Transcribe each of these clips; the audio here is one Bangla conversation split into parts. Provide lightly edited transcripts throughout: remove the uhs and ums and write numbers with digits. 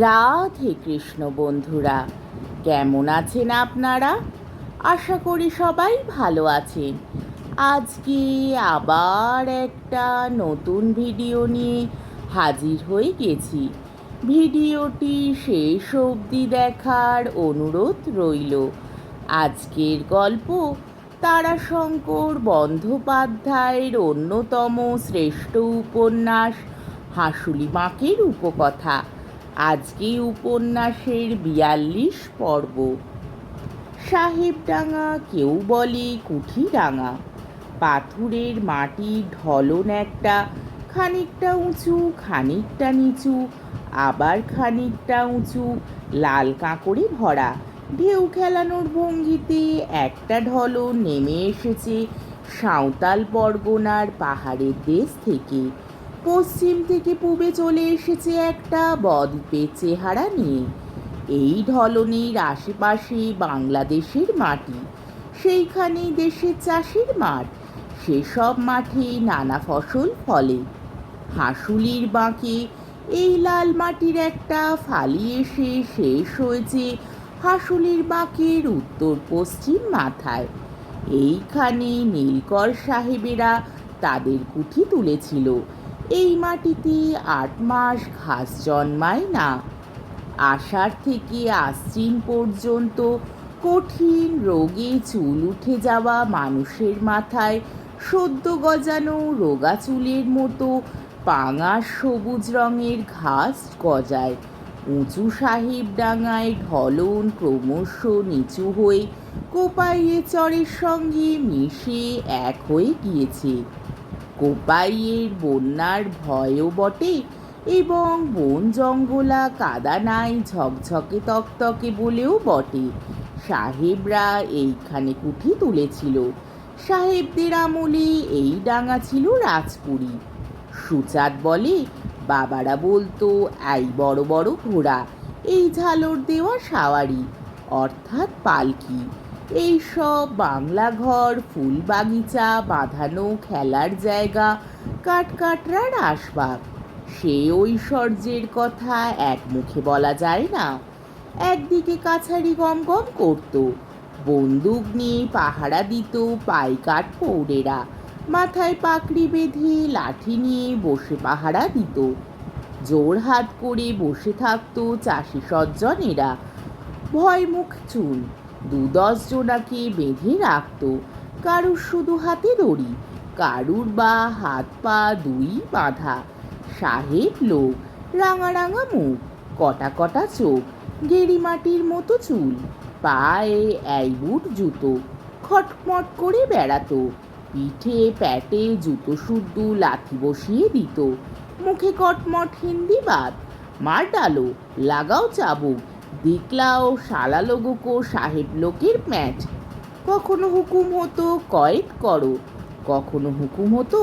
রাধে কৃষ্ণ বন্ধুরা, কেমন আছেন আপনারা? আশা করি সবাই ভালো আছেন। আজকে আবার একটা নতুন ভিডিও নিয়ে হাজির হয়ে গেছি। ভিডিওটি শেষ অবধি দেখার অনুরোধ রইল। আজকের গল্প তারাশঙ্কর বন্দ্যোপাধ্যায়ের অন্যতম শ্রেষ্ঠ উপন্যাস হাঁসুলি বাঁকের উপকথা। আজকে উপন্যাসের ৪২ পর্ব। সাহেবডাঙ্গা, কেউ বলে কুঠিরাঙ্গা। পাথুরের মাটির ঢলন একটা, খানিকটা উঁচু খানিকটা নিচু, আবার খানিকটা উঁচু, লাল কাঁকড়ে ভরা। ঢেউ খেলানোর ভঙ্গিতে একটা ঢলন নেমে এসেছে সাঁওতাল পরগনার পাহাড়ের দেশ থেকে। পশ্চিম থেকে পূবে চলে এসেছে একটা বদ্বীপের চেহারা নিয়ে। এই ঢলনের আশেপাশে বাংলাদেশের মাটি, সেইখানেই দেশের চাষের মাঠ। সেসব মাঠে নানা ফসল ফলে। হাঁসুলির বাঁকে এই লাল মাটির একটা ফালি এসে শেষ হয়েছে হাঁসুলির বাঁকের উত্তর পশ্চিম মাথায়। এইখানে নীলকর সাহেবেরা তাদের কুঠি তুলেছিল। এই মাটিতে ৮ মাস ঘাস জন্মায় না। আষাঢ় থেকে আশ্বিন পর্যন্ত কঠিন রোগে চুল উঠে যাওয়া মানুষের মাথায় সদ্য গজানো রোগা চুলের মতো পাঙাশ সবুজ রঙের ঘাস গজায়। উঁচু সাহেবডাঙ্গায় ঢলন ক্রমশ নিচু হয়ে কোপাইয়ের চরের সঙ্গে মিশে এক হয়ে গিয়েছে। কোপাইয়ের বন্যার ভয়ও বটে, এবং বন জঙ্গলা কাদা নাই ঝকঝকে তকতকে বলেও বটে। সাহেবরা এইখানে কুঠি তুলেছিল। সাহেবদের আমলে এই ডাঙা ছিল রাজপুরী। সুচাঁদ বলে, বাবারা বলতো এই বড় বড় ঘোড়া, এই ঝালর দেওয়া সাওয়ারি অর্থাৎ পালকি, এই সব বাংলা ঘর, ফুল বাগিচা, বাঁধানো খেলার জায়গা, কাঠকাঠরার আসবাব। সে ঐশ্বর্যের কথা এক মুখে বলা যায় না। একদিকে কাছারি গম গম করত, বন্দুক নিয়ে পাহারা দিত পাইকাঠ পৌরেরা, মাথায় পাকড়ি বেঁধে লাঠি নিয়ে বসে পাহারা দিত। জোর হাত করে বসে থাকতো চাষি সজ্জনেরা, ভয় মুখ চুল ২-১০ জনাকে বেঁধে রাখত। কারুর শুধু হাতে দড়ি, কারুর বা হাত পা দুই বাঁধা। সাহেব লোক, রাঙা রাঙা মুখ, কটা কটা চোখ, গেরি মাটির মতো চুল, পায়ে এই বুট জুতো, খটমট করে বেড়াতো। পিঠে প্যাটে জুতো শুদ্ধ লাথি বসিয়ে দিত। মুখে কটমট হিন্দি বাদ, মার ডালো, লাগাও চাবুক, দিকলাও শালা লোগো সাহেব লোকের প্যাঁচ। কখনো হুকুম হতো কয়েদ করো, কখনো হুকুম হতো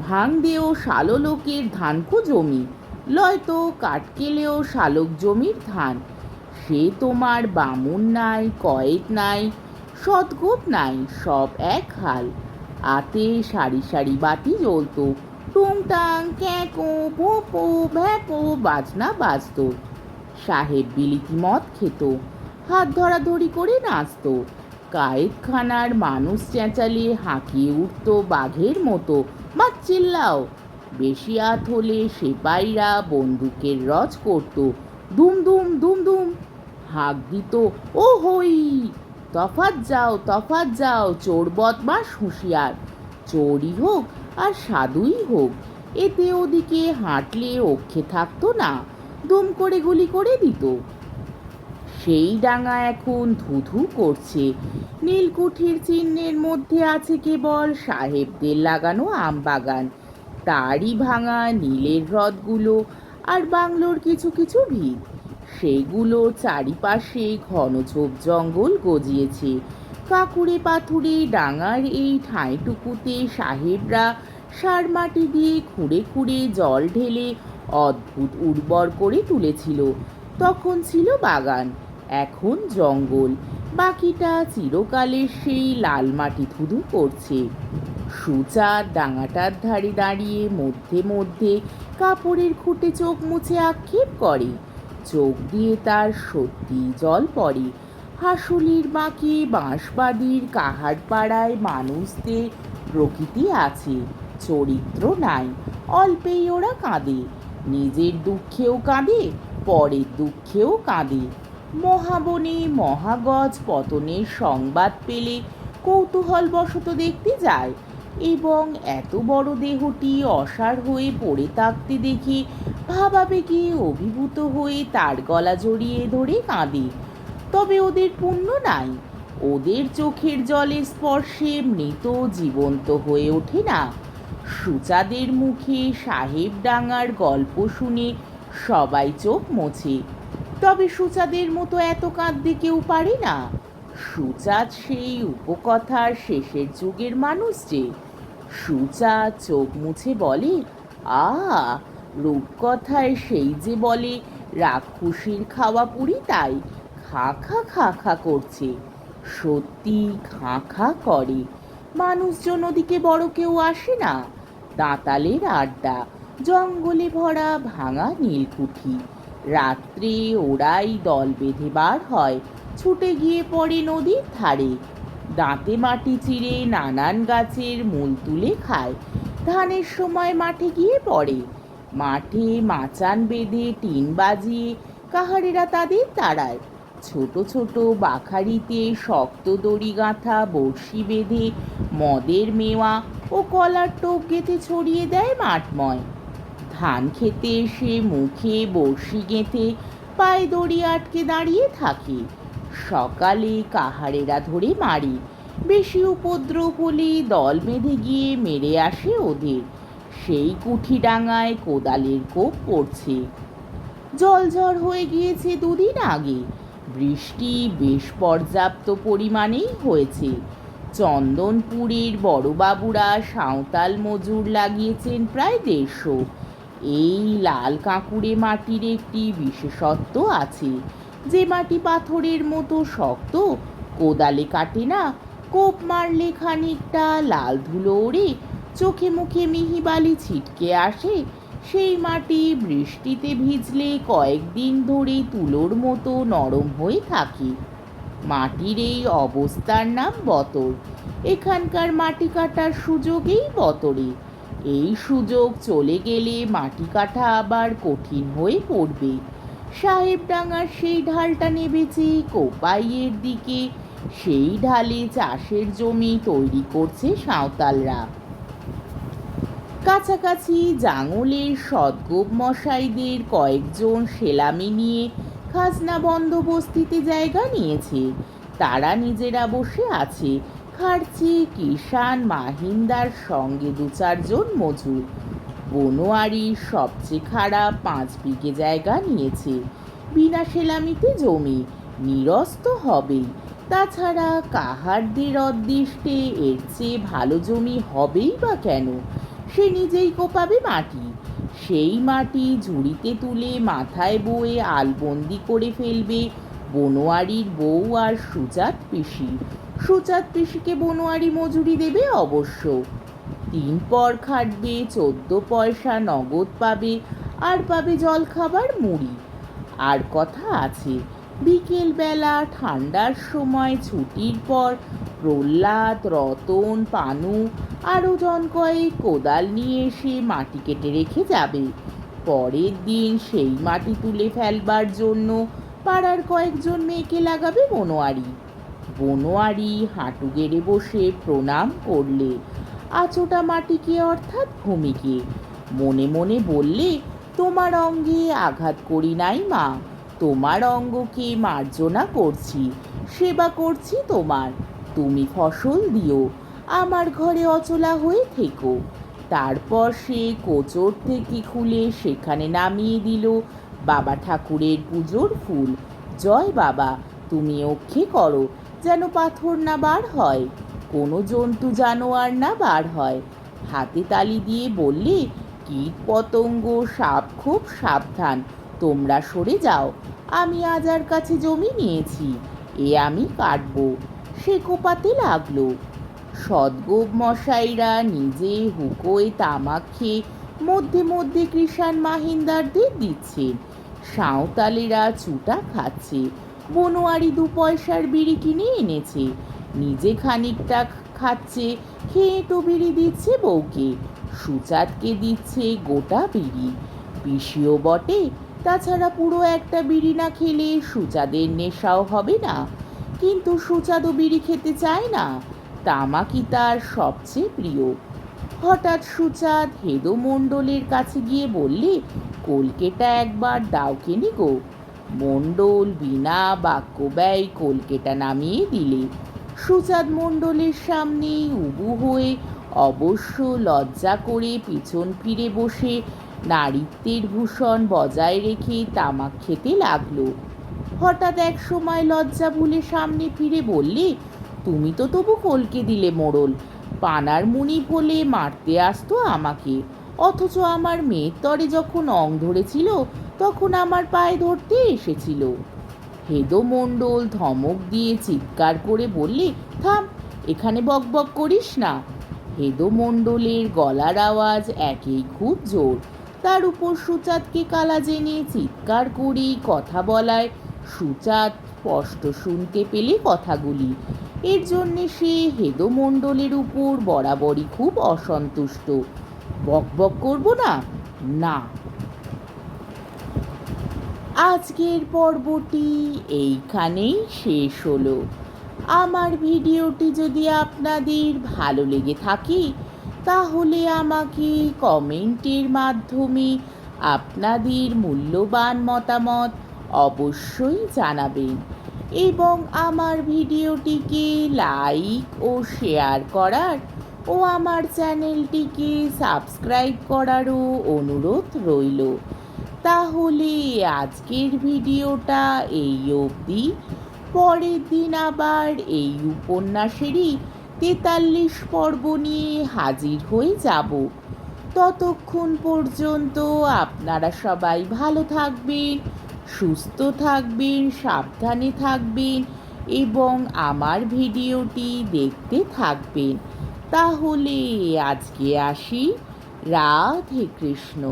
ভাঙ দেও শালো লোকের ধানকো জমি, লয়তো কাটকেলেও শালক জমির ধান। সে তোমার বামুন নাই, কয়েদ নাই, সদগোপ নাই, সব এক হাল। আতে সারি সারি বাতি জ্বলতো, টুংটাং ক্যাঁকো ভোপো ভ্যাপো বাজনা বাজত। সাহেব বিলিতি মদ খেত, হাত ধরাধরি করে নাচত। কায়েতখানার মানুষ চেঁচালে হাঁকিয়ে উঠত বাঘের মতো, মা চিল্লাও। বেশি রাত হলে সেপাইরা বন্দুকের রজ করত, দুম দুম দুম দুম। হাঁক দিত, ও হই, তফাৎ যাও, চোর বদমাস হুঁশিয়ার। চোরই হোক আর সাধুই হোক, এতে ওদিকে হাঁটলে রক্ষে থাকতো না, দুম করে গুলি করে দিত। সেই ডাঙা এখন ধুধু করছে। নীলকুঠির চিহ্নের মধ্যে আছে কেবল সাহেবদের লাগানো আম বাগান, তারই ভাঙা নীলের হ্রদগুলো, আর বাংলোর কিছু কিছু ভিত। সেগুলোর চারিপাশে ঘন ঝোপ জঙ্গল গজিয়েছে। কাকুরে পাথুরে ডাঙার এই ঠাঁইটুকুতে সাহেবরা সার মাটি দিয়ে খুঁড়ে খুঁড়ে জল ঢেলে অদ্ভুত উর্বর করে তুলেছিল। তখন ছিল বাগান, এখন জঙ্গল। বাকিটা চিরকালের সেই লাল মাটি ধুধু করছে। সুচাঁদ ডাঙাটার ধারে দাঁড়িয়ে মধ্যে মধ্যে কাপড়ের খুঁটে চোখ মুছে আক্ষেপ করে, চোখ দিয়ে তার সত্যি জল পড়ে। হাসুলির বাঁকে বাঁশবাড়ির কাহারপাড়ায় মানুষদের প্রকৃতি আছে, চরিত্র নাই। অল্পেই ওরা কাঁদে, নিজের দুঃখেও কাঁদে, পরের দুঃখেও কাঁদে। মহাবনে মহাগজ পতনের সংবাদ পেলে কৌতূহলবশত দেখতে যায় এবং এত বড় দেহটি অসাড় হয়ে পড়ে থাকতে দেখে ভাবাবেগে অভিভূত হয়ে তার গলা জড়িয়ে ধরে কাঁদে। তবে ওদের পুণ্য নাই, ওদের চোখের জলের স্পর্শে মৃত জীবন্ত হয়ে ওঠে না। সুচাদের মুখে সাহেবডাঙ্গার গল্প শুনে সবাই চোখ মোছে, তবে সুচাদের মতো এত কাঁদতে কেউ পারে না। সুচাঁদ সেই উপকথার শেষের যুগের মানুষ যে। সুচাঁদ চোখ মুছে বলে, আ রূপকথায় সেই যে বলে রাক্ষসীর খাওয়া পুরি তাই খা খা খা খা করছে। সত্যি খা খা করে। মানুষজন ওদিকে বড় কেউ আসে না। দাঁতালের আড্ডা, জঙ্গলে ভরা ভাঙা নীলকুঠি। রাত্রে ওরাই দল বেঁধে বার হয়, ছুটে গিয়ে পড়ে নদীর ধারে। দাঁতে মাটি চিরে নানান গাছের মূল তুলে খায়। ধানের সময় মাঠে গিয়ে পড়ে। মাঠে মাচান বেঁধে টিন বাজিয়ে কাহারেরা তাদের তাড়ায়। ছোট ছোট বাখারিতে শক্ত দড়ি গাঁথা বড়শি বেঁধে মদের মেওয়া ও কলার টোপ গেঁথে ছড়িয়ে দেয় মাঠময়। ধান খেতে এসে মুখে বড়শি গেঁথে পায়ে দড়ি আটকে দাঁড়িয়ে থাকে। সকালে কাহারেরা ধরে মারে। বেশি উপদ্রব হলে দল বেঁধে গিয়ে মেরে আসে ওদের। সেই কুঠিডাঙায় কোদালের কোপ পড়ছে। জলঝড় হয়ে গিয়েছে দুদিন আগে। বৃষ্টি বেশ পর্যাপ্ত পরিমাণেই হয়েছে। চন্দনপুরের বড়বাবুরা সাঁওতাল মজুর লাগিয়েছেন প্রায় 150। এই লাল কাঁকুড়ে মাটির একটি বিশেষত্ব আছে, যে মাটি পাথরের মতো শক্ত, কোদালে কাটে না। কোপ মারলে খানিকটা লাল ধুলো ওড়ে, চোখে মুখে মিহি বালি ছিটকে আসে। সেই মাটি বৃষ্টিতে ভিজলে কয়েকদিন ধরে তুলোর মতো নরম হয়ে থাকে। মাটির এই অবস্থার নাম বতর। এখানকার মাটি কাটার সুযোগেই বতরে। এই সুযোগ চলে গেলে মাটি কাটা আবার কঠিন হয়ে পড়বে। সাহেবডাঙ্গার সেই ঢালটা নেবেছে কোপাইয়ের দিকে। সেই ঢালে চাষের জমি তৈরি করছে সাঁওতালরা। কাছাকাছি জাঙলের সদগোপ মশাইদের কয়েকজন সেলামি নিয়ে খাজনা বন্দোবস্তিতে জায়গা নিয়েছে। তারা নিজেরা বসে আছে, খাটছে কিষান মাহিন্দার সঙ্গে 2-4 জন মজুর। বনোয়ারির সবচেয়ে খারাপ 5 বিঘে জায়গা নিয়েছে। বিনা সেলামিতে জমি, নিরস্ত হবেই। তাছাড়া কাহারদের অদৃষ্টে এর চেয়ে ভালো জমি হবেই বা কেন? সে নিজেই কোপাবে মাটি। সেই মাটি ঝুড়িতে তুলে মাথায় বয়ে আলবন্দি করে ফেলবে বনোয়ারির বউ আর সুচাঁদ পিসি। সুচাঁদ পিসিকে বনোয়ারি মজুরি দেবে অবশ্য। 3 পর খাটবে, 14 পয়সা নগদ পাবে, আর পাবে জলখাবার মুড়ি। আর কথা আছে, বিকেলবেলা ঠান্ডার সময় ছুটির পর প্রহ্লাদ, রতন, পানু আরও জন কয়েক কোদাল নিয়ে এসে মাটি কেটে রেখে যাবে। পরের দিন সেই মাটি তুলে ফেলবার জন্য পাড়ার কয়েকজন মেয়েকে লাগাবে বনোয়ারি। বনোয়ারি হাঁটু গেড়ে বসে প্রণাম করলে আচোটা মাটিকে অর্থাৎ ভূমিকে। মনে মনে বললে, তোমার অঙ্গে আঘাত করি নাই মা, তোমার অঙ্গকে মার্জনা করছি, সেবা করছি তোমার। তুমি ফসল দিও, আমার ঘরে অচলা হয়ে থেকো। তারপর সে কোচর থেকে খুলে সেখানে নামিয়ে দিল বাবা ঠাকুরের পুজোর ফুল। জয় বাবা, তুমি রক্ষে করো, যেন পাথর না বার হয়, কোনো জন্তু জানোয়ার না বার হয়। হাতে তালি দিয়ে বললে, কীট পতঙ্গ সাপ খুব সাবধান, তোমরা সরে যাও, আমি আজার কাছে জমি নিয়েছি, এ আমি কাটবো। সে কোপাতে লাগলো। সদগোপ মশাইরা নিজে হুকোয় তামাক খেয়ে মধ্যে মধ্যে কৃষাণ মাহিন্দারদের দিচ্ছেন। সাঁওতালেরা চুটা খাচ্ছে, বনোয়ারি 2 পয়সার বিড়ি কিনে এনেছে, নিজে খানিকটা খাচ্ছে, খেয়ে তো বিড়ি দিচ্ছে বউকে, সুচাঁদকে দিচ্ছে গোটা বিড়ি। পিসিও বটে, তাছাড়া পুরো একটা বিড়ি না খেলে সুচাঁদের নেশাও হবে না। কিন্তু সুচাঁদও বিড়ি খেতে চায় না, তামাকই তার সবচেয়ে প্রিয়। হঠাৎ সুচাঁদ হেদো মণ্ডলের কাছে গিয়ে বললে, কলকেটা একবার দাওকেনি গো। মণ্ডল বিনা বাক্য ব্যয় কলকেটা নামিয়ে দিলে। সুচাঁদ মণ্ডলের সামনেই উবু হয়ে অবশ্য লজ্জা করে পিছন ফিরে বসে নারীত্বের ভূষণ বজায় রেখে তামাক খেতে লাগলো। হঠাৎ এক সময় লজ্জা ভুলে সামনে ফিরে বললে, তুমি তো তবু কলকে দিলে মোড়ল, পানার মুনি বলে মারতে আসতো আমাকে, অথচ আমার মেয়ের তরে যখন অং ধরেছিল তখন আমার পায়ে ধরতে এসেছিল। হেদো মণ্ডল ধমক দিয়ে চিৎকার করে বললে, থাম, এখানে বকবক করিস না। হেদো মণ্ডলের গলার আওয়াজ একেই খুব জোর, তার উপর সুচাঁদকে কালা জেনে চিৎকার করেই কথা বলায় সুচাঁদ স্পষ্ট শুনতে পেলে কথাগুলি। এর জন্যে সে হেদো মণ্ডলের উপর বরাবরই খুব অসন্তুষ্ট। বকবক করব না, না। আজকের পর্বটি এইখানেই শেষ হলো। আমার ভিডিওটি যদি আপনাদের ভালো লেগে থাকে তাহলে আমাকে কমেন্টের মাধ্যমে আপনাদের মূল্যবান মতামত অবশ্যই জানাবেন এবং আমার ভিডিওটিকে লাইক ও শেয়ার করার ও আমার চ্যানেলটিকে সাবস্ক্রাইব করারও অনুরোধ রইল। তাহলে আজকের ভিডিওটা এই অবধি। পরের দিন আবার এই উপন্যাসেরই 43 পর্ব নিয়ে হাজির হয়ে যাব। ততক্ষণ পর্যন্ত আপনারা সবাই ভালো থাকবেন, সুস্থ থাকবেন, সাবধানে থাকবেন এবং আমার ভিডিওটি দেখতে থাকবেন। তাহলে আজকে আসি। রাধে কৃষ্ণ।